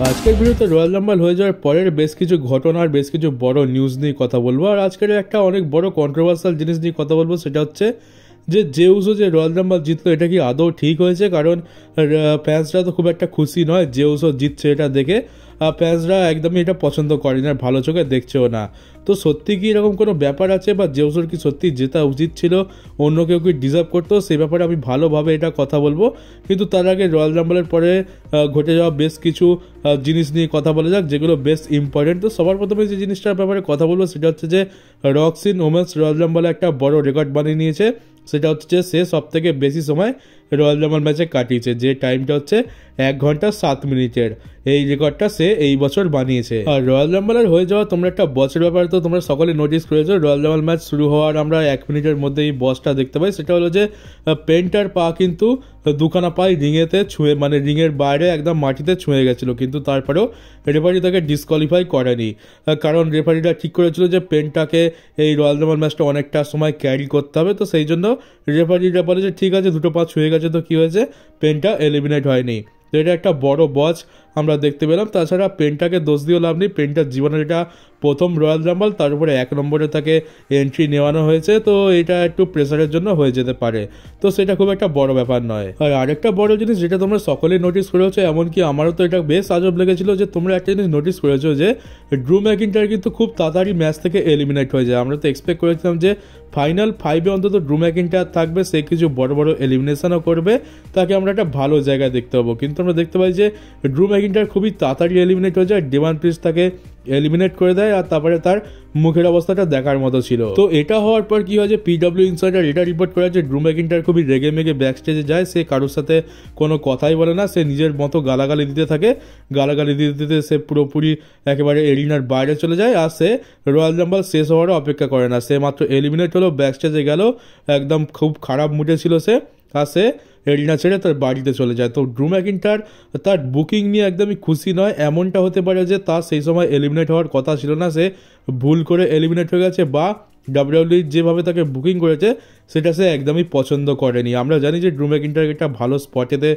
আজকের ভিডিওতে royal Rumble হয়ে যাওয়ার পরের বেশ কিছু ঘটনা আর বেশ কিছু বড় নিউজ নিয়ে কথা বলবো। আর আজকের একটা অনেক বড় কন্ট্রোভার্সিয়াল জিনিস নিয়ে কথা বলবো, সেটা হচ্ছে যে উসো যে রয়্যাল রাম্বল জিতলো এটা কি আদৌ ঠিক হয়েছে? কারণ ফ্যান্সরা তো খুব একটা খুশি নয় যে উসো জিতছে এটা দেখে। ফ্যান্সরা একদমই এটা পছন্দ করে না, ভালো চোখে দেখছেও না। তো সত্যি কি এরকম কোনো ব্যাপার আছে, বা জেউসোর কি সত্যি জেতা উচিত ছিল, অন্য কেউ কি ডিজার্ভ করতো, সেই ব্যাপারে আমি ভালোভাবে এটা কথা বলবো। কিন্তু তার আগে রয়্যাল রাম্বলের পরে ঘটে যাওয়া বেশ কিছু জিনিস নিয়ে কথা বলা যাক, যেগুলো বেশ ইম্পর্টেন্ট। তো সবার প্রথমে যে জিনিসটার ব্যাপারে কথা বলবো সেটা হচ্ছে যে রক্সিন ওমেন্স রয়্যাল রাম্বলে একটা বড় রেকর্ড বানিয়ে নিয়েছে। সেটা হচ্ছে যে সে সব থেকে বেশি সময় রয়্যাল রাম্বল ম্যাচে কাটিয়েছে, যে টাইমটা হচ্ছে 1 ঘন্টা 7 মিনিটের। এই রেকর্ডটা সে এই বছর বানিয়েছে। আর রয়্যাল রাম্বলের হয়ে যাওয়া তোমরা একটা বছর ব্যাপারে তো তোমরা সকলে নোটিস করেছো। রয়্যাল রাম্বল ম্যাচ শুরু হওয়ার আমরা 1 মিনিটের মধ্যে এই বসটা দেখতে পাই। সেটা হলো যে পেন্টার পা কিন্তু দুখানা পাই রিংয়েতে ছুঁয়ে, মানে রিংয়ের বাইরে একদম মাটিতে ছুঁয়ে গেছিলো, কিন্তু তারপরেও রেফারি তাকে ডিসকোয়ালিফাই করেনি। কারণ রেফারিটা ঠিক করেছিল যে পেনটাকে এই রয়্যাল রাম্বল ম্যাচটা অনেকটা সময় ক্যারি করতে হবে। তো সেই জন্য রেফারিটা বলে যে ঠিক আছে, দুটো পা ছুঁয়ে গেছে, তো কী হয়েছে, পেনটা এলিমিনেট হয়নি। তো এটা একটা বড় বচ আমরা দেখতে পেলাম। তাছাড়া পেনটাকে দোষ দিয়েও লাভ নেই, পেনটার জীবনের এটা প্রথম রয়্যাল রাম্বল, তার উপরে 1 নম্বরে তাকে এন্ট্রি নেওয়ানো হয়েছে। তো এটা একটু প্রেসারের জন্য হয়ে যেতে পারে, তো সেটা খুব একটা বড় ব্যাপার নয়। আর আরেকটা বড় জিনিস যেটা তোমরা সকলেই নোটিস করেছো, এমনকি আমারও তো এটা বেশ আজব লেগেছিল, যে তোমরা একটা জিনিস নোটিস করেছো যে ড্রু ম্যাকিন্টায়ার কিন্তু খুব তাড়াতাড়ি ম্যাচ থেকে এলিমিনেট হয়ে যায়। আমরা তো এক্সপেক্ট করেছিলাম যে ফাইনাল 5-এ অন্তত ড্রু ম্যাকিন্টায়ার থাকবে, সে কিছু বড় বড় এলিমিনেশনও করবে, তাকে আমরা একটা ভালো জায়গায় দেখতে পাবো। কিন্তু আমরা দেখতে পাই যে ড্রু ম্যাকিন্টায়ার খুবই তাড়াতাড়ি এলিমিনেট হয়ে যায়, ডেভান প্রিস্ট তাকে এলিমিনেট করে দেয়, আর তারপরে তার মুখের অবস্থাটা দেখার মতো ছিল। তো এটা হওয়ার পর কি হয় যে পিডব্লিউ ইনসাইডার এটা রিপোর্ট করে যে ড্রু ম্যাকিন্টায়ার খুবই রেগে মেগে ব্যাক স্টেজে যায়, সে কারোর সাথে কোনো কথাই বলে না, সে নিজের মতো গালাগালি দিতে থাকে। গালাগালি দিতে দিতে সে পুরোপুরি একেবারে এরিনার বাইরে চলে যায়, আর সে রয়্যাল রাম্বল শেষ হওয়ারও অপেক্ষা করে না। সে মাত্র এলিমিনেট হলো, ব্যাক স্টেজে গেল, একদম খুব খারাপ মুডে ছিল সে, আর সে এরিনা ছেড়ে তার বাড়িতে চলে যায়। তো ড্রু ম্যাকিন্টায়ার তার বুকিং নিয়ে একদমই খুশি নয়। এমনটা হতে পারে যে তার সেই সময় এলিমিনেট হওয়ার কথা ছিল না, সে ভুল করে এলিমিনেট হয়ে গেছে, বা ডাব্লিউডাব্লিউ যেভাবে তাকে বুকিং করেছে সেটা সে একদমই পছন্দ করেনি। আমরা জানি যে ড্রু ম্যাকিন্টায়ারকে একটা ভালো স্পটেতে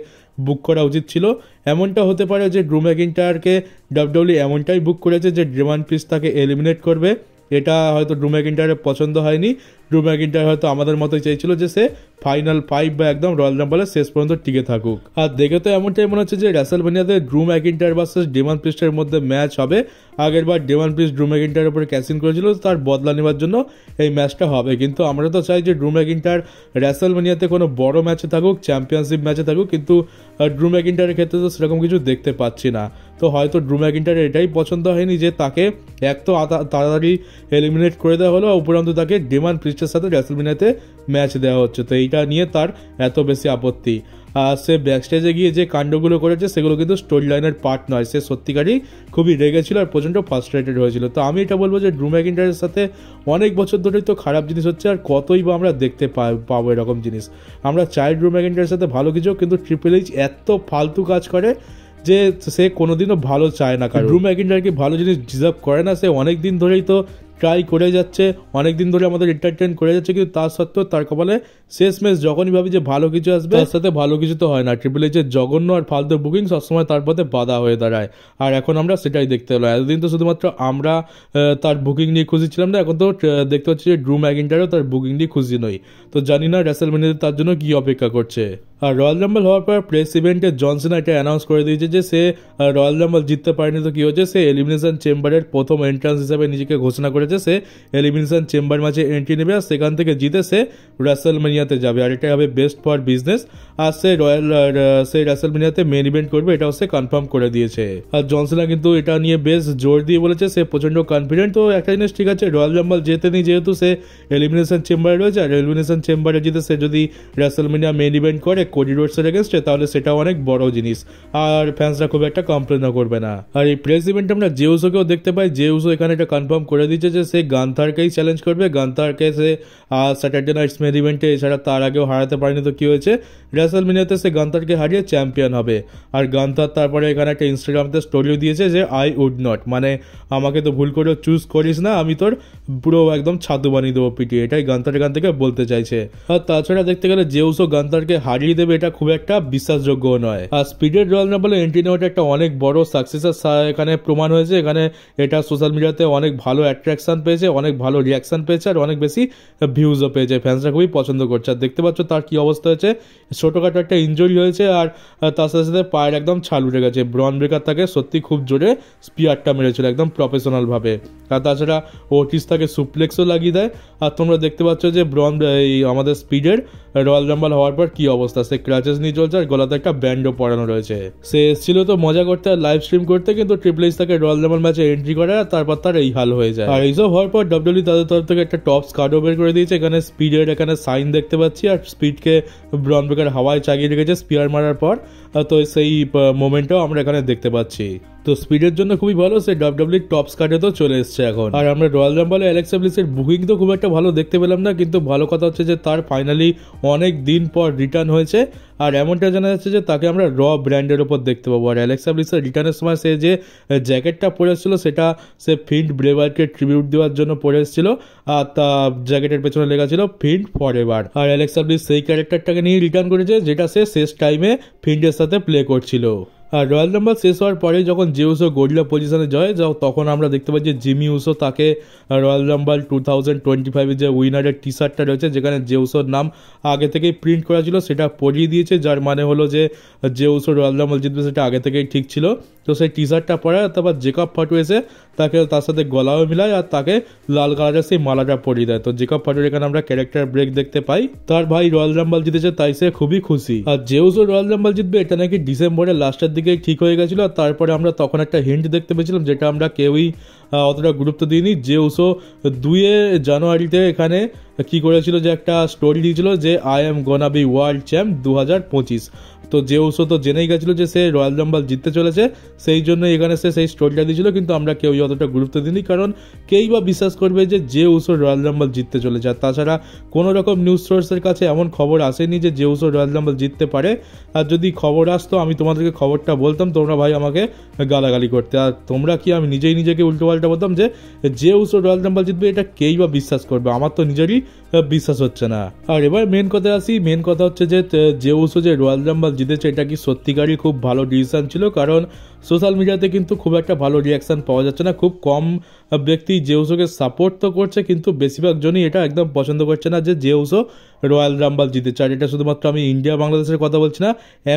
বুক করা উচিত ছিল। এমনটা হতে পারে যে ড্রু ম্যাকিন্টায়ারকে ডাব্লিউডাব্লিউ এমনটাই বুক করেছে যে ডেভান প্রিস্ট তাকে এলিমিনেট করবে। এটা হয়তো ড্রু ম্যাকিন্টায়ারের পছন্দ হয়নি। ড্রু ম্যাকিন্টায়ার হয়তো আমাদের মতোই চাইছিল যে সে ফাইনাল 5 বা একদম রয়্যাল রাম্বলে শেষ পর্যন্ত টিকে থাকুক। আর দেখে তো এমনটাই মনে হচ্ছে যে রেসলম্যানিয়াতে ড্রু ম্যাকিন্টায়ার ভার্সেস ডেভান প্রিস্টের মধ্যে ম্যাচ হবে। আগের বার ডেভান প্রিস্ট ড্রু ম্যাকিন্টায়ারের উপরে ক্যাসিং করেছিল, তার বদলা নেওয়ার জন্য এই ম্যাচটা হবে। কিন্তু আমরা তো চাই যে ড্রু ম্যাকিন্টায়ার রেসলম্যানিয়াতে কোনো বড় ম্যাচে থাকুক, চ্যাম্পিয়নশিপ ম্যাচে থাকুক, কিন্তু ড্রু ম্যাকিন্টায়ারের ক্ষেত্রে তো সেরকম কিছু দেখতে পাচ্ছি না। তো হয়তো ড্রু ম্যাকিন্টায়ারের এটাই পছন্দ হয়নি যে তাকে এক তো তাড়াতাড়ি এলিমিনেট করে দেওয়া হলো, উপরন্তু তাকে ডেভান প্রিস্টের সাথে রেসলম্যানিয়াতে ম্যাচ দেওয়া হচ্ছে। তো এইটা নিয়ে তার এত বেশি আপত্তি। আর সে ব্যাকস্টেজে গিয়ে যে কাণ্ডগুলো করেছে সেগুলো কিন্তু স্টোরি লাইনের পার্ট নয়। সে সত্যিকারই খুবই রেগেছিল আর প্রচণ্ড ফ্রাস্ট্রেটেড হয়েছিল। তো আমি এটা বলবো যে ড্রু ম্যাকিন্টায়ারের সাথে অনেক বছর ধরেই তো খারাপ জিনিস হচ্ছে, আর কতই বা আমরা দেখতে পাবো এরকম জিনিস। আমরা চাই ড্রু ম্যাকিন্টায়ারের সাথে ভালো কিছু, কিন্তু ট্রিপল এইচ এত ফালতু কাজ করে যে সে কোনোদিনও ভালো চায় না। কারণ ড্রু ম্যাকিন্টায়ার কি ভালো জিনিস ডিজার্ভ করে না? সে অনেক দিন ধরেই তো ট্রাই করে যাচ্ছে, অনেক দিন ধরে আমাদের এন্টারটেইন করে যাচ্ছে, কিন্তু তার সত্ত্বেও তার কপালে শেষ ম্যাচ যখনই ভাবি যে ভালো কিছু আসবে, তার সাথে ভালো কিছু তো হয় না। ট্রিপল এইচের জঘন্য আর ফালতু বুকিং সবসময় তার পথে বাধা হয়ে দাঁড়ায়, আর এখন আমরা সেটাই দেখতে পেলাম। এতদিন তো শুধুমাত্র আমরা তার বুকিং নিয়ে খুশি ছিলাম না, এখন তো দেখতে পাচ্ছি যে ড্রু ম্যাকিন্টায়ারও তার বুকিং নিয়ে খুশি নই। তো জানি না রেসলম্যানিয়াতে তার জন্য কি অপেক্ষা করছে। আর রয়্যাল রাম্বল হওয়ার পর প্রেস ইভেন্টে জন সিনা এটা অ্যানাউন্স করে দিয়েছে যে সে রয়্যাল রাম্বল জিততে পারেনি। তো কি হচ্ছে, সে এলিমিনেশন চেম্বারের প্রথম এন্ট্রান্স হিসেবে নিজেকে ঘোষণা করেছে। সে এলিমিনেশন চেম্বার ম্যাচে এন্ট্রি নেবে, আর সেখান থেকে জিতে সে রেসলম্যানিয়াতে যাবে, আর এটা হবে বেস্ট ফর বিজনেস। আর সে রেসলম্যানিয়াতে মেন ইভেন্ট করবে, এটাও সে কনফার্ম করে দিয়েছে। আর জন সিনা কিন্তু এটা নিয়ে বেশ জোর দিয়ে বলেছে, সে প্রচন্ড কনফিডেন্ট। তো একটা জিনিস ঠিক আছে, রয়্যাল রাম্বল জেতেনি যেহেতু সে এলিমিনেশন চেম্বারে রয়েছে, আর এলিমিনেশন চেম্বারে জিতে সে যদি রেসলম্যানিয়া মেন ইভেন্ট করে কোডি রোডসের এগেনস্টে, তাহলে সেটাও অনেক বড় জিনিস, আর ফ্যান্সরা খুব একটা কমপ্লেনও করবে না। আর এই প্রেস ইভেন্টে আমরা জে উসোকেও দেখতে পাই। জে উসো এখানে এটা কনফার্ম করে দিয়েছে যে সে গান্থারকেই চ্যালেঞ্জ করবে। গান্থারকে সে স্যাটারডে নাইটস মেন ইভেন্টে এছাড়া তার আগেও হারাতে পারেনি, তো কী হয়েছে, রেসলমেনিয়াতে সে গান্থারকে হারিয়ে চ্যাম্পিয়ন হবে। আর গান্থার তারপরে এখানে একটা ইনস্টাগ্রামতে স্টোরিও দিয়েছে যে আই উড নট, মানে আমাকে তো ভুল করে চুজ করিস না, আমি তোর পুরো একদম ছাতু বানিয়ে দেবো পিটিয়ে, এটাই গান্থার এখান থেকে বলতে চাইছে। আর তাছাড়া দেখতে গেলে জেউসও গান্থারকে হারিয়ে দেবে এটা খুব একটা বিশ্বাসযোগ্য নয়। আর স্পিডের রয়্যাল রাম্বলে এন্ট্রি নেওয়াটা একটা অনেক বড় সাকসেসের এখানে প্রমাণ হয়েছে। এখানে এটা সোশ্যাল মিডিয়াতে অনেক ভালো অ্যাট্রাকশন পেয়েছে, অনেক ভালো রিয়াকশন পেয়েছে, আর অনেক বেশি ভিউজও পেয়েছে। ফ্যান্সরা খুবই পছন্দ করছে। আর দেখতে পাচ্ছ তার কি অবস্থা হয়েছে, ছোটোখাটো একটা ইনজুরি হয়েছে, আর তার সাথে সাথে পায়ের একদম ছাল উঠে গেছে। ব্রন ব্রেকার তাকে সত্যি খুব জোরে স্পিয়ারটা মেরেছিল একদম প্রফেশনাল ভাবে। আর তাছাড়া ওটিস তাকে সুপ্লেক্সও লাগিয়ে দেয়। আর তোমরা দেখতে পাচ্ছ যে এই আমাদের স্পিডের রয়্যাল রাম্বল হওয়ার পর কি অবস্থা, সে ক্রাচেস নিয়ে চলছে আর গলাতে একটা ব্যান্ডও পরানো রয়েছে। সে এসেছিল তো মজা করতে আর লাইভ স্ট্রিম করতে, কিন্তু ট্রিপল এইচ তাকে রয়্যাল রাম্বল ম্যাচে এন্ট্রি করে আর তারপর তার এই হাল হয়ে যায়। আর এইসব হওয়ার পর ডব্লিউডব্লিউ তাদের তরফ থেকে একটা টপ কার্ডও বের করে দিয়েছে। এখানে স্পিডের এখানে সাইন দেখতে পাচ্ছি, আর স্পিডকে ব্রন ব্রেকার হাওয়ায় চাগিয়ে রেখেছে স্পিয়ার মারার পর, তো সেই মোমেন্টটাও আমরা এখানে দেখতে পাচ্ছি। তো স্পিডের জন্য খুবই ভালো, সে ডব্লিউডব্লিউই টপ কার্ডে তো চলে এসছে এখন। আর আমরা রয়্যাল রাম্বলে অ্যালেক্সা ব্লিসের বুকিং তো খুব একটা ভালো দেখতে পেলাম না, কিন্তু ভালো কথা হচ্ছে যে তার ফাইনালি অনেক দিন পর রিটার্ন হয়েছে। আর এমনটা জানা যাচ্ছে যে তাকে আমরা র ব্র্যান্ডের ওপর দেখতে পাবো। আর অ্যালেক্সা ব্লিসের রিটার্নের সময় সে যে জ্যাকেটটা পরে এসেছিল সেটা সে ফিন্ড ব্রেভারকে ট্রিবিউট দেওয়ার জন্য পরে এসেছিল, আর তা জ্যাকেটের পেছনে লেখা ছিল ফিন্ড ফর এভার। আর অ্যালেক্সা ব্লিস সেই ক্যারেক্টারটাকে নিয়ে রিটার্ন করেছে যেটা সে শেষ টাইমে ফিন্ডের সাথে প্লে করছিল। আর রয়্যাল রাম্বল শেষ হওয়ার পরে যখন জেউসো গরিলা পজিশনে যায় তখন আমরা দেখতে পাই যে জিমি উসো তাকে রয়্যাল রাম্বল 2025 যে উইনারের টি শার্টটা রয়েছে যেখানে জেউসোর নাম আগে থেকেই প্রিন্ট করা ছিল সেটা পরিয়ে দিয়েছে, যার মানে হলো যে জেউসো রয়্যাল রাম্বল জিতবে সেটা আগে থেকেই ঠিক ছিল। তো সেই টি শার্টটা পরে তারপর জেকব ফাটু এসে তাকে তার সাথে গলাও মিলায় আর তাকে লাল কালারের সেই মালাটা পরিয়ে দেয়। তো জেকব ফাটুর এখানে আমরা ক্যারেক্টার ব্রেক দেখতে পাই, তার ভাই রয়্যাল রাম্বল জিতেছে তাই সে খুবই খুশি। আর জেউসো রয়্যাল রাম্বল জিতবে এটা নাকি ডিসেম্বরের লাস্টের দিকে ঠিক হয়ে গেছিল। আর তারপরে আমরা তখন একটা হিন্ট দেখতে পেয়েছিলাম যেটা আমরা কেউই অতটা গুরুত্ব দিইনি। জেউসো 2 জানুয়ারিতে এখানে কি করেছিল যে একটা স্টোরি দিয়েছিল যে I am gonna be world champ 2025। তো জেউসো তো জেনেই গেছিল যে সে রয়্যাল রাম্বল জিততে চলেছে, সেই জন্য এখানে সে সেই স্টোরিটা দিয়েছিল, কিন্তু আমরা কেউই অতটা গুরুত্ব দিইনি, কারণ কেই বা বিশ্বাস করবে যে জেউসো রয়্যাল রাম্বল জিততে চলেছে। আর তাছাড়া কোনো রকম নিউজ সোর্সের কাছে এমন খবর আসেনি যে জেউসো রয়্যাল রাম্বল জিততে পারে। আর যদি খবর আসতো আমি তোমাদেরকে খবরটা বলতাম, তোমরা ভাই আমাকে গালাগালি করতে। আর তোমরা কি আমি নিজেই নিজেকে উল্টোপাল্টা বলতাম যে জেউসো রয়্যাল রাম্বল জিতবে, এটা কেই বা বিশ্বাস করবে, আমার তো নিজেরই বিশ্বাস হচ্ছে না। আর এবার মেন কথা আসি, মেন কথা হচ্ছে যে জেউসো যে রয়্যাল রাম্বল জিতেছে এটা কি সত্যিকারই খুব ভালো ডিসিশন ছিল, কারণ সোশ্যাল মিডিয়াতে কিন্তু খুব একটা ভালো রিয়াকশন পাওয়া যাচ্ছে না। খুব কম ব্যক্তি জেউসোকে সাপোর্ট তো করছে, কিন্তু বেশিরভাগ জনই এটা একদম পছন্দ করছে না যে জেউসো রয়্যাল রাম্বল জিতেছে। আর এটা শুধুমাত্র আমি ইন্ডিয়া বাংলাদেশের কথা বলছি না,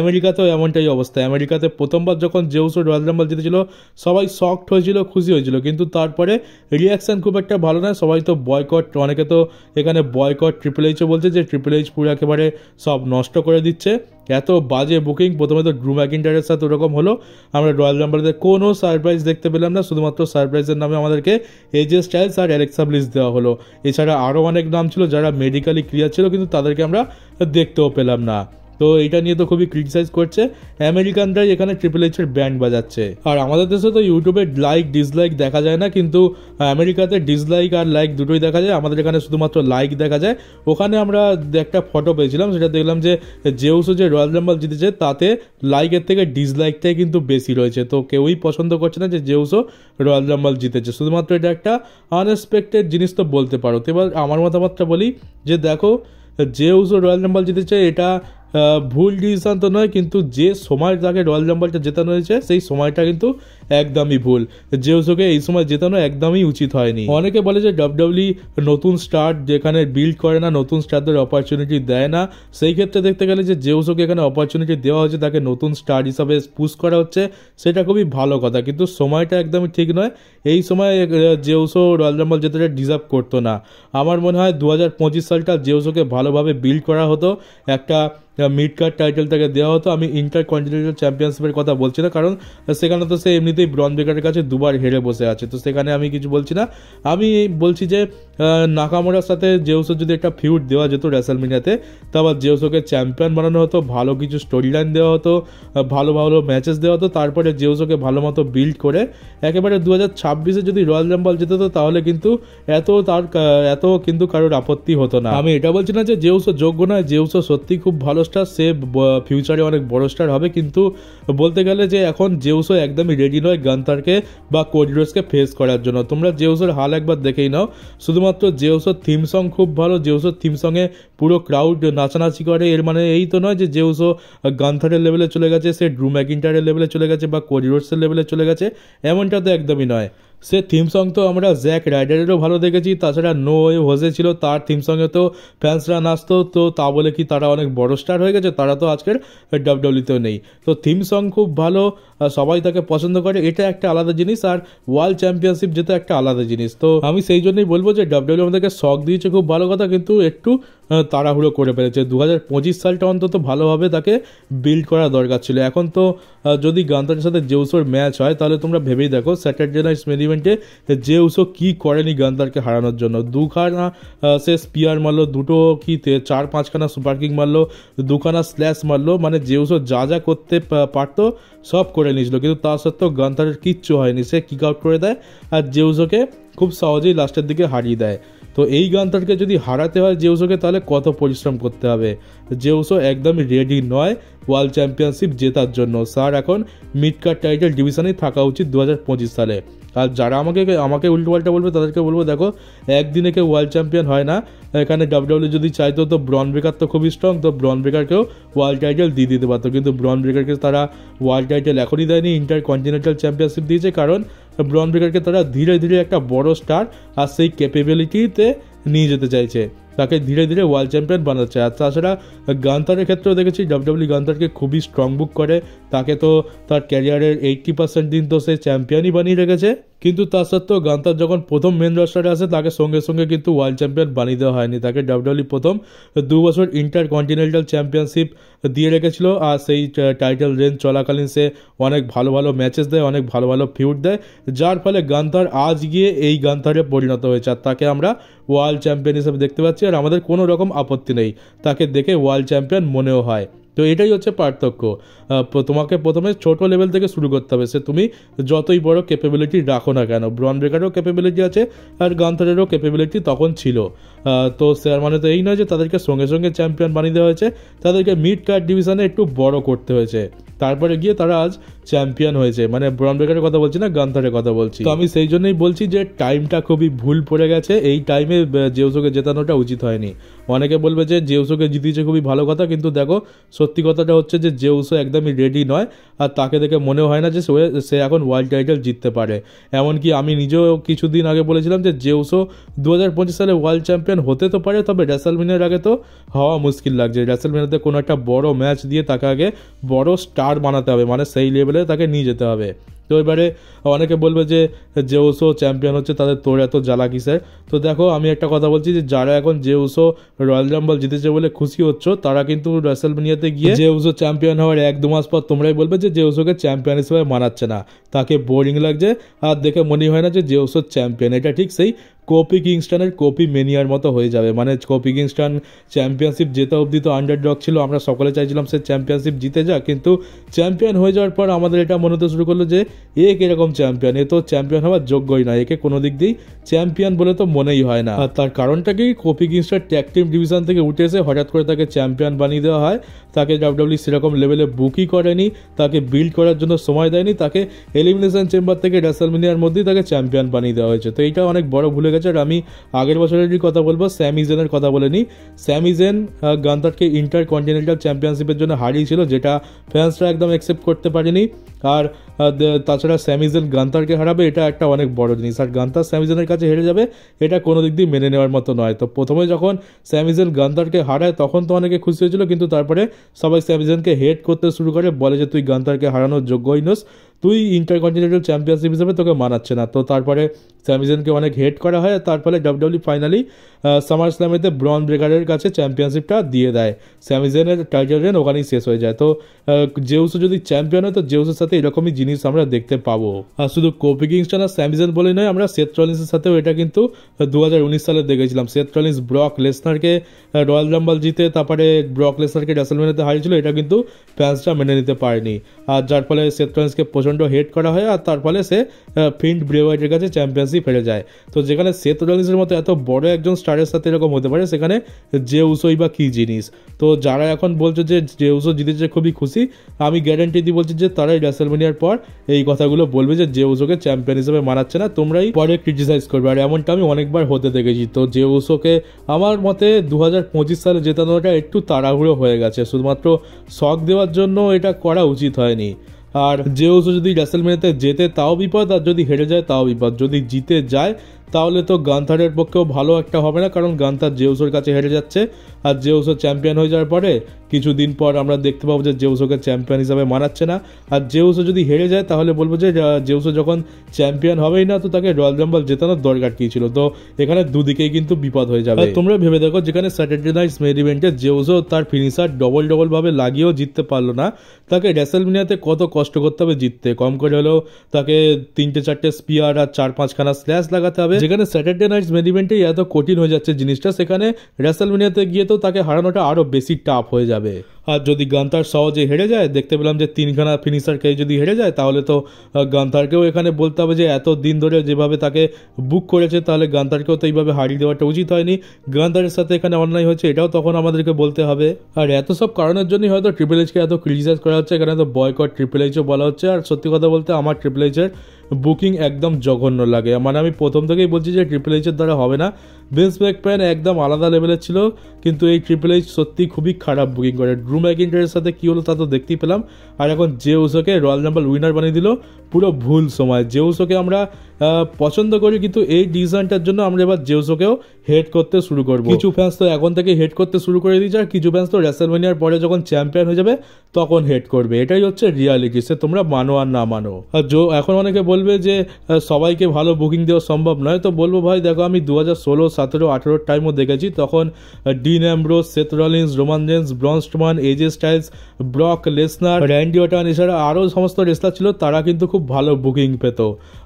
আমেরিকাতেও এমনটাই অবস্থা। আমেরিকাতে প্রথমবার যখন জেউসো রয়্যাল রাম্বল জিতেছিল সবাই শকড হয়েছিল, খুশি হয়েছিল, কিন্তু তারপরে রিয়াকশন খুব একটা ভালো নয়। সবাই তো বয়কট, অনেকে তো এখানে বয়কট ট্রিপল এইচও বলছে যে ট্রিপল এইচ পুরো একেবারে সব নষ্ট করে দিচ্ছে, এত বাজে বুকিং। প্রথমে তো ড্রু ম্যাকিন্টায়ারের সাথে ওরকম হলো, আমরা রয়্যাল রাম্বলে কোনো সারপ্রাইজ দেখতে পেলাম না, শুধুমাত্র সারপ্রাইজের নামে আমাদেরকে এজে স্টাইলস আর অ্যালেক্সা ব্লিস দেওয়া হলো। এছাড়া আরও অনেক নাম ছিল যারা মেডিকেলি ক্লিয়ার ছিল, কিন্তু তাদেরকে আমরা দেখতেও পেলাম না। তো এটা নিয়ে তো খুবই ক্রিটিসাইজ করছে আমেরিকানরাই, এখানে ট্রিপল এইচের ব্যান্ড বাজাচ্ছে। আর আমাদের দেশে তো ইউটিউবে লাইক ডিসলাইক দেখা যায় না, কিন্তু আমেরিকাতে ডিসলাইক আর লাইক দুটোই দেখা যায়, আমাদের এখানে শুধুমাত্র লাইক দেখা যায়। ওখানে আমরা একটা ফটো পেয়েছিলাম, সেটা দেখলাম যে জেউসো যে রয়্যাল রাম্বল জিতেছে তাতে লাইকের থেকে ডিসলাইকটাই কিন্তু বেশি রয়েছে। তো কেউই পছন্দ করছে না যে জেউসো রয়্যাল রাম্বল জিতেছে, শুধুমাত্র এটা একটা আনএক্সপেক্টেড জিনিস তো বলতে পারো। তো এবার আমার মতামতটা বলি যে দেখো, জেউসো রয়্যাল রাম্বল জিতেছে এটা ভুল ডিসিশন তো নয়, কিন্তু যে সময় তাকে রয়্যাল রাম্বলটা জেতানো হয়েছে সেই সময়টা কিন্তু একদমই ভুল। জেউসোকে এই সময় জেতানো একদমই উচিত হয়নি। অনেকে বলে যে ডাব্লিউডাব্লিউই নতুন স্টার যেখানে বিল্ড করে না, নতুন স্টারদের অপরচুনিটি দেয় না, সেই ক্ষেত্রে দেখতে গেলে যে জেউসোকে এখানে অপরচুনিটি দেওয়া হচ্ছে, তাকে নতুন স্টার হিসাবে পুশ করা হচ্ছে, সেটা খুবই ভালো কথা, কিন্তু সময়টা একদমই ঠিক নয়। এই সময় জেউসো রয়্যাল রাম্বল জেতাটা ডিজার্ভ করতো না। আমার মনে হয় 2025 সালটা জেউসোকে ভালোভাবে বিল্ড করা হতো, একটা মিড কার্ড টাইটেলটাকে দেওয়া হতো। আমি ইন্টার কন্টিনেন্টাল চ্যাম্পিয়নশিপের কথা বলছি না, কারণ সেখানে তো সে এমনিতেই ব্রন ব্রেকারের কাছে দুবার হেরে বসে আছে, তো সেখানে আমি কিছু বলছি না। আমি বলছি যে নাকামোরার সাথে জেউসোর যদি একটা ফিউড দেওয়া যেত রেসলমেনিয়াতে, তারপর জেউসোকে চ্যাম্পিয়ন বানানো হতো, ভালো কিছু স্টোরি লাইন দেওয়া হতো, ভালো ভালো ম্যাচেস দেওয়া হতো, তারপরে জেউসোকে ভালো মতো বিল্ড করে একেবারে 2026-এ যদি রয়্যাল রাম্বল যেত তো তাহলে কিন্তু এত কিন্তু কারোর আপত্তি হতো না। আমি এটা বলছি না যে জেউসো যোগ্য নয়, জেউসো সত্যি খুব ভালো স্টার, সে ফিউচারে অনেক বড় স্টার হবে, কিন্তু বলতে গেলে যে এখন জেউসো একদমই রেডি নয় গান্থারকে বা কোডি রোডসকে ফেস করার জন্য। তোমরা জেউসোর হাল একবার দেখেই নাও, শুধুমাত্র জেউসোর থিম সং খুব ভালো, জেউসোর থিম সঙ্গে পুরো ক্রাউড নাচানাচি করে, এর মানে এই তো নয় যে জেউসো গান্থারের লেভেলে চলে গেছে, সে ড্রু ম্যাকিন্টায়ারের লেভেলে চলে গেছে বা কোডি রোডসের লেভেলে চলে গেছে, এমনটা তো একদমই নয়। সে থিম সং তো আমরা জ্যাক রাইডারেরও ভালো দেখেছি, তাছাড়া নো ওয়ে হোজে ছিল, তার থিম সঙ্গে তো ফ্যান্সরা নাচতো, তো তা বলে কি তারা অনেক বড় স্টার হয়ে গেছে? তারা তো আজকের ডাব্লিউডব্লিউতেও নেই। তো থিম সং খুব ভালো, সবাই তাকে পছন্দ করে, এটা একটা আলাদা জিনিস, আর ওয়ার্ল্ড চ্যাম্পিয়নশিপ যেটা একটা আলাদা জিনিস। তো আমি সেই জন্যই বলবো যে ডাব্লিউডব্লিউ আমাদেরকে শখ দিয়েছে, খুব ভালো কথা, কিন্তু একটু তাড়াহুড়ো করে ফেলেছে। 2025 সালটা অন্তত ভালোভাবে তাকে বিল্ড করা দরকার ছিল। এখন তো যদি গান্থারের সাথে জেউসোর ম্যাচ হয় তাহলে তোমরা ভেবেই দেখো স্যাটারডে নাইট মেইন ইভেন্টে জেউসো কি করেনি গান্থারকে হারানোর জন্য। দুখানা সে স্পিয়ার মারলো, দুটো কি 4-5খানা সুপার কিক মারলো, দুখানা স্ল্যাশ মারলো, মানে জেউসো যা যা করতে পারতো সব করে নিয়েছিল, কিন্তু তা সত্ত্বেও গান্থারের কিচ্ছু হয়নি। সে কিক আউট করে দেয় আর জেউসোকে খুব সহজেই লাস্টের দিকে হারিয়ে দেয়। তো এই গান্থারকে যদি হারাতে হয় জেউসোকে, তাহলে কত পরিশ্রম করতে হবে। জেউসো একদমই রেডি নয় ওয়ার্ল্ড চ্যাম্পিয়নশিপ জেতার জন্য। স্যার এখন মিড কার্ড টাইটেল ডিভিশনেই থাকা উচিত 2025 সালে। আর যারা আমাকে উল্টোপাল্টা বলবে তাদেরকে বলবো, দেখো একদিনে কেউ ওয়ার্ল্ড চ্যাম্পিয়ন হয় না। এখানে ডাব্লিউডব্লিউ যদি চাইতো তো ব্রন ব্রেকার তো খুবই স্ট্রং, তো ব্রন ব্রেকারকেও ওয়ার্ল্ড টাইটেল দিয়ে দিতে পারতো, কিন্তু ব্রন ব্রেকারকে তারা ওয়ার্ল্ড টাইটেল এখনই দেয়নি, ইন্টার কন্টিনেন্টাল চ্যাম্পিয়নশিপ দিয়েছে, কারণ ব্রন ব্রেকারকে তারা ধীরে ধীরে একটা বড় স্টার আর সেই ক্যাপেবিলিটিতে নিয়ে যেতে চাইছে, তাকে ধীরে ধীরে ওয়ার্ল্ড চ্যাম্পিয়ন বানাচ্ছে। আর তাছাড়া গান্থারের ক্ষেত্রেও দেখেছি ডাব্লিউডব্লিউ গান্থারকে খুবই স্ট্রং বুক করে, তাকে তো তার ক্যারিয়ারের 80% দিন তো সে চ্যাম্পিয়নই বানিয়ে রেখেছে, কিন্তু তা সত্ত্বেও গান্থার যখন প্রথম মেন রস্টারে আসে তাকে সঙ্গে সঙ্গে কিন্তু ওয়ার্ল্ড চ্যাম্পিয়ন বানিয়ে দেওয়া হয়নি। তাকে ডাব্লিউডব্লিউ প্রথম 2 বছর ইন্টার কন্টিনেন্টাল চ্যাম্পিয়নশিপ দিয়ে রেখেছিল, আর সেই টাইটেল রেঞ্জ চলাকালীন সে অনেক ভালো ভালো ম্যাচেস দেয়, অনেক ভালো ভালো ফিউড দেয়, যার ফলে গান্থার আজ গিয়ে এই গান্থারে পরিণত হয়েছে। আর তাকে আমরা ওয়ার্ল্ড চ্যাম্পিয়ন হিসেবে দেখতে পাচ্ছি, আর আমাদের কোনো রকম আপত্তি নেই, তাকে দেখে ওয়ার্ল্ড চ্যাম্পিয়ন মনেও হয়। তো এটাই হচ্ছে পার্থক্য। তোমাকে প্রথমে ছোট লেভেল থেকে শুরু করতে হবে, সে তুমি যতই বড় ক্যাপেবিলিটি রাখো না কেন। ব্রন ব্রেকারেরও ক্যাপেবিলিটি আছে আর গান্থারেরও ক্যাপেবিলিটি তখন ছিল। তো স্যার মানে তো এই নয় যে তাদেরকে সঙ্গে সঙ্গে চ্যাম্পিয়ন বানিয়ে দেওয়া হয়েছে, তাদেরকে মিড কার্ড ডিভিশনে একটু বড় করতে হয়েছে, তারপরে গিয়ে তারা আজ চ্যাম্পিয়ন হয়েছে। মানে ব্রন ব্রেকারের কথা বলছি না, গান্থারের কথা বলছি। তো আমি সেই জন্যই বলছি যে টাইমটা খুবই ভুল পড়ে গেছে, এই টাইমে জেউসোকে জেতানোটা উচিত হয়নি। অনেকে বলবে যে জেউসোকে জিতিয়েছে খুবই ভালো কথা, কিন্তু দেখো সত্যি কথাটা হচ্ছে যে জেউসো একদমই রেডি নয়, আর তাকে দেখে মনে হয় না যে সে এখন ওয়ার্ল্ড টাইটেল জিততে পারে। এমনকি আমি নিজেও কিছুদিন আগে বলেছিলাম যে জেউসো 2025 সালে ওয়ার্ল্ড চ্যাম্পিয়ন হতে তো পারে, তবে রেসলমেনিয়ার আগে তো হওয়া মুশকিল লাগছে। রেসলমেনিয়াতে কোনো একটা বড় ম্যাচ দিয়ে তাকে আগে বড় স্টার বানাতে হবে, মানে সেই লেভেলে তাকে নিয়ে যেতে হবে। তো এবারে অনেকে বলবে যে জেউসো চ্যাম্পিয়ন হচ্ছে, তাদের তোর এত জ্বালা কিসের? তো দেখো আমি একটা কথা বলছি যে যারা এখন জেউসো রয়্যাল রাম্বল জিতেছে বলে খুশি হচ্ছ, তারা কিন্তু রেসলমেনিয়াতে গিয়ে জেউসো চ্যাম্পিয়ন হওয়ার 1-2 মাস পর তোমরাই বলবে যে জেউসোকে চ্যাম্পিয়ন হিসেবে মানাচ্ছে না, তাকে বোরিং লাগছে, আর দেখে মনে হয় না যে জেউসো চ্যাম্পিয়ন। এটা ঠিক সেই কোপি কিংস্টনের কোপি মেনিয়ার মতো হয়ে যাবে। মানে কোপি কিংস্টন চ্যাম্পিয়নশিপ জেতা অবধি তো আন্ডারডগ ছিল, আমরা সকলে চাইছিলাম সে চ্যাম্পিয়নশিপ জিতে যাক, কিন্তু চ্যাম্পিয়ন হয়ে যাওয়ার পর আমাদের এটা মনে হতে শুরু করলো যে এ কিরকম চ্যাম্পিয়ন, এ তো চ্যাম্পিয়ন হওয়ার যোগ্যই নয়, একে কোনো দিক দিয়েই চ্যাম্পিয়ন বলে তো মনেই হয় না। আর তার কারণটা কি, কোপি কিংস্টন ট্যাগ টিম ডিভিশন থেকে উঠে এসে হঠাৎ করে তাকে চ্যাম্পিয়ন বানিয়ে দেওয়া হয়, তাকে ডাব্লিউডব্লিউ সেরকম লেভেলে বুকই করেনি, তাকে বিল্ড করার জন্য সময় দেয়নি, তাকে এলিমিনেশন চেম্বার থেকে রেসলমেনিয়ার মধ্যেই তাকে চ্যাম্পিয়ন বানিয়ে দেওয়া হয়েছে। তো এইটা অনেক বড় ভুলে গেছে। আর আমি আগের বছরেরই কথা বলবো, স্যামি জেনের কথা বলেনি। স্যামি জেন গান্থারকে ইন্টার কন্টিনেন্টাল চ্যাম্পিয়নশিপের জন্য হারিয়েছিল, যেটা ফ্যান্সরা একদম অ্যাকসেপ্ট করতে পারেনি। আর তাছাড়া স্যামিজেন গান্তারকে হারাবে, এটা একটা অনেক বড় জিনিস। আর গান্তার স্যামিজেনের কাছে হেরে যাবে, এটা কোনো দিক দিয়ে মেনে নেওয়ার মতো নয়। তো প্রথমে যখন স্যামিজেন গান্তারকে হারায় তখন তো অনেকে খুশি হয়েছিল, কিন্তু তারপরে সবাই স্যামিজেনকে হেট করতে শুরু করে, বলে যে তুই গান্তারকে হারানোর যোগ্যই নস, তুই ইন্টারকন্টিনেন্টাল চ্যাম্পিয়নশিপ হিসেবে তোকে মানাচ্ছে না। তো তারপরে স্যামিজেনকে অনেক হেট করা হয়, তার ফলে ডাব্লিউডাব্লিউ ফাইনালি সামার স্ল্যামেতে ব্রন ব্রেকারের কাছে চ্যাম্পিয়নশিপটা দিয়ে দেয়। স্যামিজেনের টাইটেল রেন ওখানেই শেষ হয়ে যায়। তো জেউসো যদি চ্যাম্পিয়ন হয় তো জেউসের সাথে এরকমই জিনিস আমরা দেখতে পাবো। আর শুধু কোফি কিংস্টন আর স্যামিজেন বলে নয়, আমরা সেথ রলিন্সের সাথেও এটা কিন্তু 2019 সালে দেখেছিলাম। সেথ রলিন্স ব্রক লেসনারকে রয়্যাল রাম্বল জিতে তারপরে ব্রক লেসনারকে রেসলম্যানিয়াতে হারিয়েছিল, এটা কিন্তু ফ্যান্সরা মেনে নিতে পারেনি। আর যার ফলে সেথ রলিন্সকে প্রচণ্ড হেট করা হয়, আর তার ফলে সে ফিন্ড ব্রে হোয়াইটের কাছে চ্যাম্পিয়নশিপ হেরে যায়। তো যেখানে সেথ রলিন্সের মতো এত বড় একজন স্টারের সাথে এরকম হতে পারে, সেখানে জেউসোই বা কী জিনিস। তো যারা এখন বলছে যে জেউসো জিতেছে খুবই খুশি, আমি গ্যারান্টি দিয়ে বলছি যে তারাই রেসলম্যানিয়ার পর এই কথাগুলো বলবে যে জেউসোকে চ্যাম্পিয়ন হিসেবে মানাচ্ছে না, তোমরাই পরে ক্রিটিসাইজ করবে। আর এমনটা আমি অনেকবার হতে দেখেছি। তো জেউসোকে আমার মতে 2025 সালে জেতানোটা একটু তাড়াহুড়ো হয়ে গেছে, শুধুমাত্র শক দেওয়ার জন্য এটা করা উচিত হয়নি। আর জেউসো যদি রেসলম্যানিয়াতে জেতে তাও বিপদ, আর যদি হেরে যায় তাও বিপদ। যদি জিতে যায় তাহলে তো গান্থারের পক্ষেও ভালো একটা হবে না, কারণ গান্থার জেউসোর কাছে হেরে যাচ্ছে। আর জেউসো চ্যাম্পিয়ন হয়ে যাওয়ার পরে কিছুদিন পর আমরা দেখতে পাবো যে জেউসোকে চ্যাম্পিয়ন হিসাবে মানাচ্ছে না। আর জেউসো যদি হেরে যায় তাহলে বলবো যে জেউসো যখন চ্যাম্পিয়ন হবেই না, তো তাকে রয়্যাল রাম্বল জেতানোর দরকার কী ছিল। তো এখানে দুদিকেই কিন্তু বিপদ হয়ে যাবে। তোমরা ভেবে দেখো, যেখানে স্যাটারডে নাইট মেইন ইভেন্টে জেউসো তার ফিনিশার ডবল ভাবে লাগিয়েও জিততে পারলো না, তাকে রেসলম্যানিয়াতে কত কষ্ট করতে হবে জিততে। কম করে হলেও তাকে 3-4টে স্পিয়ার আর 4-5খানা স্ল্যাশ লাগাতে হবে। যেখানে স্যাটারডে নাইট মেইন ইভেন্টেই এত কঠিন হয়ে যাচ্ছে জিনিসটা, সেখানে রেসলম্যানিয়াতে গিয়ে তো তাকে হারানোটা আরও বেশি টাফ হয়ে যাবে। আর যদি গান্থার সহজে হেরে যায়, দেখতে পেলাম যে 3খানা ফিনিশার খেয়ে যদি হেরে যায়, তাহলে তো গান্থারকেও এখানে বলতে হবে যে এত দিন ধরে যেভাবে তাকে বুক করেছে, তাহলে গান্থারকেও তো এইভাবে হারিয়ে দেওয়াটা উচিত হয়নি। গান্থারের সাথে এখানে অন্যায় হয়েছে, এটাও তখন আমাদেরকে বলতে হবে। আর এত সব কারণের জন্যই হয়তো ট্রিপল এইচকে এত ক্রিটিসাইজ করা হচ্ছে, এখানে তো বয়কট ট্রিপল এইচও বলা হচ্ছে। আর সত্যি কথা বলতে আমার ট্রিপল এইচের বুকিং একদম জঘন্য লাগে। মানে আমি প্রথম থেকেই বলছি যে ট্রিপল এইচের দ্বারা হবে না। ভিন্স ম্যাকম্যান একদম আলাদা লেভেলের ছিল, কিন্তু এই ট্রিপল এইচ সত্যি খুবই খারাপ বুকিং করে। ড্রু ম্যাকিন্টায়ারের সাথে কী হলো তা তো দেখতেই পেলাম। আর এখন জেউসোকে রয়্যাল রাম্বল উইনার বানিয়ে দিল, পুরো ভুল সময়। জেউসোকে আমরা পছন্দ করি, কিন্তু এই ডিসিশনটার জন্য আমরা এবার জেউসোকেও হেট করতে শুরু করবো। কিছু ফ্যান্স তো এখন থেকে হেট করতে শুরু করে দিয়েছে, আর কিছু ফ্যান্স তো রেসলম্যানিয়ার পরে যখন চ্যাম্পিয়ন হয়ে যাবে তখন হেট করবে। এটাই হচ্ছে রিয়ালিটি, সে তোমরা মানো আর না মানো। আর এখন অনেকে বলবে যে সবাইকে ভালো বুকিং দেওয়া সম্ভব নয়, তো বলবো ভাই দেখো, আমি 2016, 17, 18 টাইমও দেখেছি, তখন Dean Ambrose, Seth Rollins, Roman Reigns, Braun Strowman, AJ Styles, Brock Lesnar, Randy Orton, এছাড়া আরও সমস্ত রেসলার ছিল, তারা কিন্তু খুব ভালো বুকিং পেত।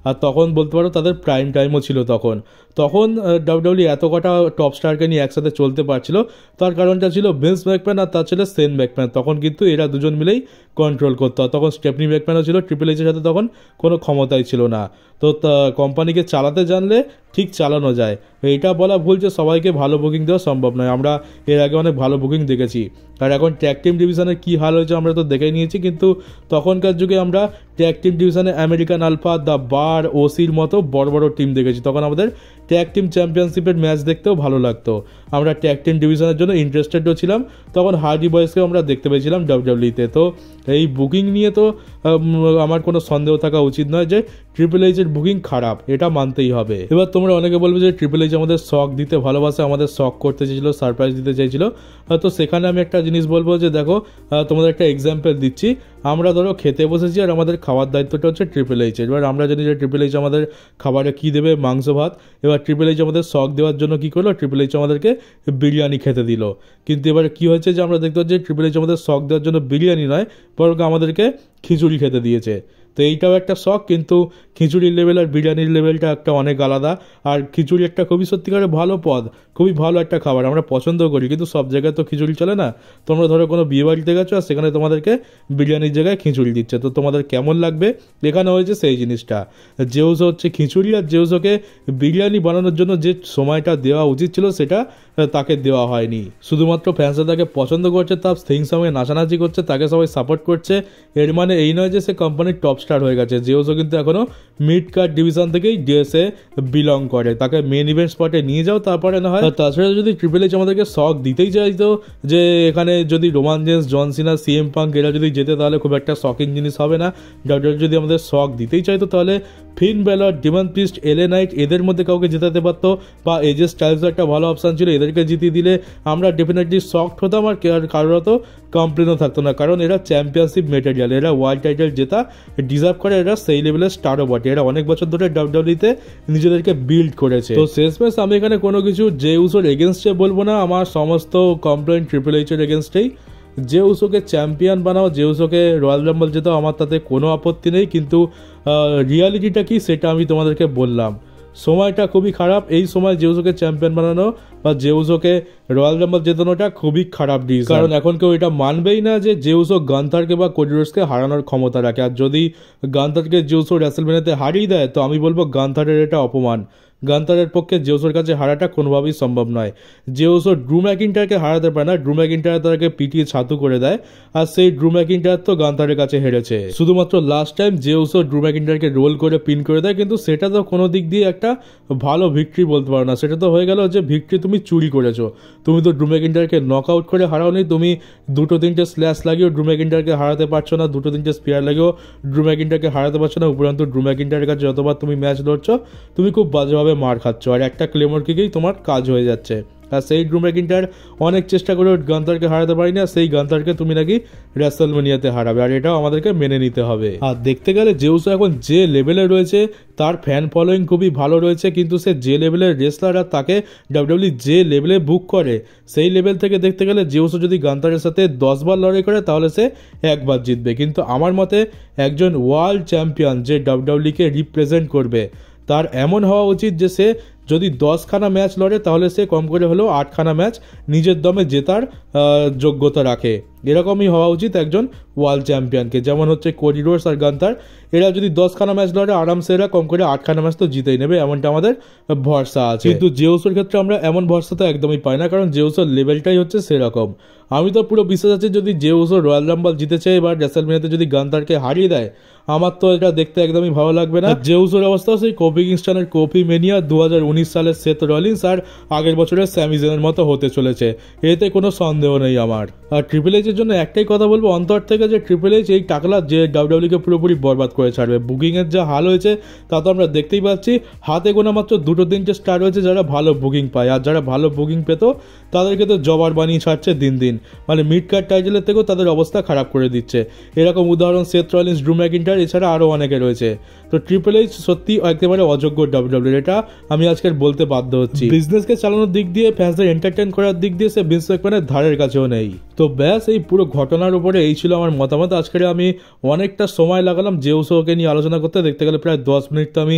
আর তখন বলতে পারো তাদের প্রাইম টাইমও ছিল। তখন ডাব্লিউডাব্লিউ এত কটা টপ স্টারকে নিয়ে একসাথে চলতে পারছিল, তার কারণটা ছিল ভিন্স ম্যাকম্যান আর তার ছিল শেন ম্যাকম্যান। তখন কিন্তু এরা দুজন মিলেই কন্ট্রোল করতো। তখন স্টেফনি ম্যাকম্যানও ছিল, ট্রিপল এইচের সাথে তখন কোনো ক্ষমতাই ছিল না। তো কোম্পানিকে চালাতে জানলে ঠিক চালানো যায়। এইটা বলা ভুল যে সবাইকে ভালো বুকিং দেওয়া সম্ভব নয়, আমরা এর আগে অনেক ভালো বুকিং দেখেছি। আর এখন ট্যাগ টিম ডিভিশনের কী হাল হয়েছে আমরা তো দেখেই নিয়েছি, কিন্তু তখনকার যুগে আমরা ট্যাগ টিম ডিভিশনে আমেরিকান আলফা, দ্য বার, ওসির মতো বড় বড় টিম দেখেছি। তখন আমাদের ট্যাগ টিম চ্যাম্পিয়নশিপের ম্যাচ দেখতেও ভালো লাগতো, আমরা ট্যাগ টিম ডিভিশনের জন্য ইন্টারেস্টেডও ছিলাম। তখন হার্ডি বয়েসকেও আমরা দেখতে পেয়েছিলাম ডাব্লিউডাব্লিউতে। তো এই বুকিং নিয়ে তো আমার কোনো সন্দেহ থাকা উচিত নয় যে ট্রিপল এইচের বুকিং খারাপ, এটা মানতেই হবে। এবার তোমরা অনেকে বলবে যে ট্রিপল এইচ আমাদের শক দিতে ভালোবাসে, আমাদের শক করতে চেয়েছিল, সারপ্রাইজ দিতে চাইছিল। তো সেখানে আমি একটা জিনিস বলবো যে দেখো, তোমাদের একটা এক্সাম্পল দিচ্ছি। আমরা ধরো খেতে বসেছি, আর আমাদের খাওয়ার দায়িত্বটা হচ্ছে ট্রিপল এইচের। এবার আমরা জানি যে ট্রিপল এইচ আমাদের খাবারে কী দেবে, মাংস ভাত। এবার ট্রিপল এইচ আমাদের শক দেওয়ার জন্য কী করলো, ট্রিপল এইচ আমাদেরকে বিরিয়ানি খেতে দিল। কিন্তু এবার কী হয়েছে যে আমরা দেখতে পাচ্ছি ট্রিপল এইচ আমাদের শক দেওয়ার জন্য বিরিয়ানি নয়, বরং আমাদেরকে খিচুড়ি খেতে দিয়েছে। তো এইটাও একটা শখ, কিন্তু খিচুড়ির লেভেল আর বিরিয়ানির লেভেলটা একটা অনেক আলাদা। আর খিচুড়ি একটা খুবই সত্যিকারের ভালো পদ, খুবই ভালো একটা খাবার, আমরা পছন্দ করি, কিন্তু সব জায়গায় তো খিচুড়ি চলে না। তোমরা ধরো কোনো বিয়ে বাড়িতে গেছো, আর সেখানে তোমাদেরকে বিরিয়ানির জায়গায় খিচুড়ি দিচ্ছে, তো তোমাদের কেমন লাগবে? এখানে হয়েছে সেই জিনিসটা। জেউসো হচ্ছে খিচুড়ি, আর জেউসোকে বিরিয়ানি বানানোর জন্য যে সময়টা দেওয়া উচিত ছিল সেটা তাকে দেওয়া হয়নি। শুধুমাত্র ফ্যান্সরা তাকে পছন্দ করছে, তার সেই সময় নাচানাচি করছে, তাকে সবাই সাপোর্ট করছে, এর মানে এই নয় যে সে কোম্পানির টপ সুপারস্টার হয়ে গেছে। জেউসও কিন্তু এখনো মিড কার্ড ডিভিশন থেকেই ডিএসএ বিলং করে, তাকে মেন ইভেন্ট স্পটে নিয়ে যাও তারপরে না হয়। তাছাড়া যদি ট্রিপল এইচ আমাদেরকে শক দিতেই চাইতো যে এখানে যদি রোমান জেন্স, জন সিনা, সিএম পাঙ্ক এরা যদি যেতে তাহলে খুব একটা শকিং জিনিস হবে না। ডাব্লিউডাব্লিউ যদি আমাদের শক দিতেই চাইতো তাহলে ফিন ব্যালর, ডিমন প্রিস্ট, এলএ নাইট এদের মধ্যে কাউকে জেতাতে পারতো, বা এজে স্টাইলসও একটা ভালো অপশান ছিল, এদেরকে জিতিয়ে দিলে আমরা ডেফিনেটলি শকড হতাম আর কারোর তো কমপ্লেনও থাকতো না, কারণ এরা চ্যাম্পিয়নশিপ মেটেরিয়াল, এরা ওয়ার্ল্ড টাইটেল জেতা ডিজার্ভ করে, এরা সেই লেভেলের স্টারও বটে, এরা অনেক বছর ধরে ডাব্লিউডাব্লিউতে নিজেদেরকে বিল্ড করেছে। তো শেষমেশ আমি এখানে কোনো কিছু জেউসোর এগেনস্টে বলবো না, আমার সমস্ত কমপ্লেন ট্রিপল এইচের এগেনস্টেই। জেউসোকে চ্যাম্পিয়ন বানাও, জেউসোকে রয়্যাল রাম্বল জেতাও, আমার তাতে কোনো আপত্তি নেই, কিন্তু রিয়ালিটিটা কি সেটা আমি তোমাদেরকে বললাম। সময়টা খুবই খারাপ, এই সময় জেউসোকে চ্যাম্পিয়ন বানানো বা জেউসোকে রয়্যাল রাম্বল জেতানোটা খুবই খারাপ ডিসিশন, কারণ এখন কেউ এটা মানবেই না যে জেউসো গান্থারকে বা কোডি রোডসকে হারানোর ক্ষমতা রাখে। আর যদি গান্থারকে জেউসো রেসলমেনিয়াতে হারিয়ে দেয় তো আমি বলবো গান্থারের এটা অপমান। গান্থারের পক্ষে জেউসোর কাছে হারাটা কোনোভাবেই সম্ভব নয়। জেউসো ড্রু ম্যাকিন্টায়ারকে হারাতে পারে না, ড্রু ম্যাকিন্টায়ার তাকে পিটিয়ে ছাতু করে দেয়, আর সেই ড্রু ম্যাকিন্টায়ার তো গান্থারের কাছে হেরেছে। শুধুমাত্র লাস্ট টাইম জেউসো ড্রু ম্যাকিন্টায়ারকে রোল করে পিন করে দেয়, কিন্তু সেটা তো কোনো দিক দিয়ে একটা ভালো ভিক্টরি বলতে পারো না, সেটা তো হয়ে গেল যে ভিক্টরি তুমি চুরি করেছো। তুমি তো ড্রু ম্যাকিন্টায়ারকে নক আউট করে হারাওনি, তুমি দুটো তিনটে স্ল্যাশ লাগিয়েও ড্রু ম্যাকিন্টায়ারকে হারাতে পারছো না, দুটো তিনটে স্পিয়ার লাগিয়েও ড্রু ম্যাকিন্টায়ারকে হারাতে পারছো না, উপরন্তু ড্রু ম্যাকিন্টায়ারের কাছে যতবার তুমি ম্যাচ লড়ছো তুমি খুব বাজেভাবে মার খাচ্ছ, আর একটা ক্লেমর কিকেই তোমার কাজ হয়ে যাচ্ছে। আর সেই ড্রু ম্যাকিন্টায়ার অনেক চেষ্টা করে গান্থারকে হারাতে পারি না, সেই গান্থারকে তুমি নাকি রেসলমেনিয়াতে হারাবে, আর এটাও আমাদেরকে মেনে নিতে হবে। আর দেখতে গেলে জেউসো এখন যে লেভেলে রয়েছে তার ফ্যান ফলোয়িং খুবই ভালো রয়েছে, কিন্তু সে যে লেভেলের রেসলার আর তাকে ডাব্লিউডাব্লিউ যে লেভেলে বুক করে সেই লেভেল থেকে দেখতে গেলে জেউসো যদি গান্থারের সাথে 10 বার লড়াই করে তাহলে সে একবার জিতবে, কিন্তু আমার মতে একজন ওয়ার্ল্ড চ্যাম্পিয়ন যে ডাব্লিউডাব্লিউকে রিপ্রেজেন্ট করবে তার এমন হওয়া উচিত যে সে যদি 10খানা ম্যাচ লড়ে তাহলে সে কম করে হলেও 8খানা ম্যাচ নিজের দমে জেতার যোগ্যতা রাখে। এরকমই হওয়া উচিত একজন ওয়ার্ল্ড চ্যাম্পিয়নকে, যেমন হচ্ছে কোডি রোডস আর গান্থার, এরা যদি 10খানা ম্যাচ লড়ে আরামসে এরা কম করে 8খানা ম্যাচ তো জিতেই নেবে, এমনটা আমাদের ভরসা আছে। কিন্তু জেউসোর ক্ষেত্রে আমরা এমন ভরসা তো একদমই পাই না, কারণ জেউসোর লেভেলটাই হচ্ছে সেরকম। আমি তো পুরো বিশ্বাস আছে যদি জেউসো রয়্যাল রাম্বল জিতেছে বা রেসলমেনিয়াতে যদি গান্থারকে হারিয়ে দেয় আমার তো এটা দেখতে একদমই ভালো লাগবে না। জেউসোর অবস্থা সেই কোফি কিংস্টনের কোফি মেনিয়া, 2019 সালের সেথ রলিন্স আর আগের বছরের স্যামি জেনের মতো হতে চলেছে, এতে কোনো সন্দেহ নেই আমার। আর ট্রিপল এইচের জন্য একটাই কথা বলবো অন্তর থেকে, যে ট্রিপল এইচ এই টাকলা যে ডাব্লিউডাব্লিউকে পুরোপুরি বরবাদ করে ছাড়বে। বুকিংয়ের যা হাল হয়েছে তা তো আমরা দেখতেই পাচ্ছি, হাতে গোনা মাত্র 2-3টে স্টার রয়েছে যারা ভালো বুকিং পায়, আর যারা ভালো বুকিং পেত তাদেরকে তো জবার বানিয়ে ছাড়ছে দিন দিন, মানে মিড কার্ড টাইটেলের থেকেও তাদের অবস্থা খারাপ করে দিচ্ছে। এরকম উদাহরণ সেথ রলিন্স, ড্রু ম্যাকিন্টায়ার, এছাড়া আরও অনেকে রয়েছে। তো ট্রিপল এইচ সত্যি একেবারে অযোগ্য ডাব্লিউডাব্লিউ, এটা আমি আজকের বলতে বাধ্য হচ্ছি। বিজনেসকে চালানোর দিক দিয়ে, ফ্যান্সদের এন্টারটেইন করার দিক দিয়ে সে ভিন্স ম্যাকম্যানের ধারের কাছেও নেই। তো ব্যাস এই পুরো ঘটনার উপরে এই ছিল আমার মতামত। আজকে আমি অনেকটা সময় লাগালাম জেউসোকে নিয়ে আলোচনা করতে, দেখতে গেলে প্রায় 10 মিনিট তো আমি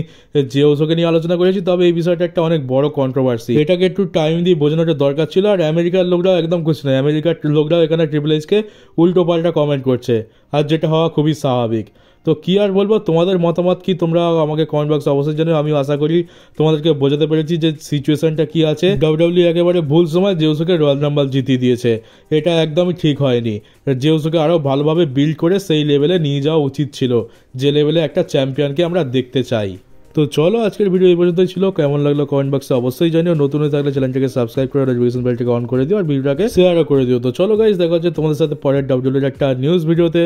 জেউসোকে নিয়ে আলোচনা করেছি, তবে এই বিষয়টা একটা অনেক বড় কন্ট্রোভার্সি, এটাকে একটু টাইম দিয়ে বোঝানোটা দরকার ছিল। আর আমেরিকার লোকরাও একদম খুশি নয়, আমেরিকার লোকরাও এখানে ট্রিপল এইচকে উল্টো পাল্টা কমেন্ট করছে, আর যেটা হওয়া খুবই স্বাভাবিক। তো কি আর বলবো, তোমাদের মতামত কি তোমরা আমাকে কমেন্ট বক্সে অবশ্যই জানাও। আমি আশা করি তোমাদেরকে বোঝাতে পেরেছি যে সিচুয়েশনটা কি আছে। ডাব্লিউডাব্লিউ একেবারে ভুল সময় জেউসোকে রয়্যাল রাম্বল জিতিয়ে দিয়েছে, এটা একদমই ঠিক হয়নি। জেউসোকে আরও ভালোভাবে বিল্ড করে সেই লেভেলে নিয়ে যাওয়া উচিত ছিল, যে লেভেলে একটা চ্যাম্পিয়নকে আমরা দেখতে চাই। তো চলো আজকের ভিডিও এই পর্যন্তই ছিল, কেমন লাগলো কমেন্ট বক্সে অবশ্যই জানিও। নতুন হয়ে থাকলে চ্যানেলটাকে সাবস্ক্রাইব করে নোটিফিকেশন বেলটাকে অন করে দিও, আর ভিডিওটাকে শেয়ারও করে দিও। তো চলো গাইস, দেখা হচ্ছে তোমাদের সাথে পরের ডাব্লিউডাব্লিউর একটা নিউজ ভিডিওতে।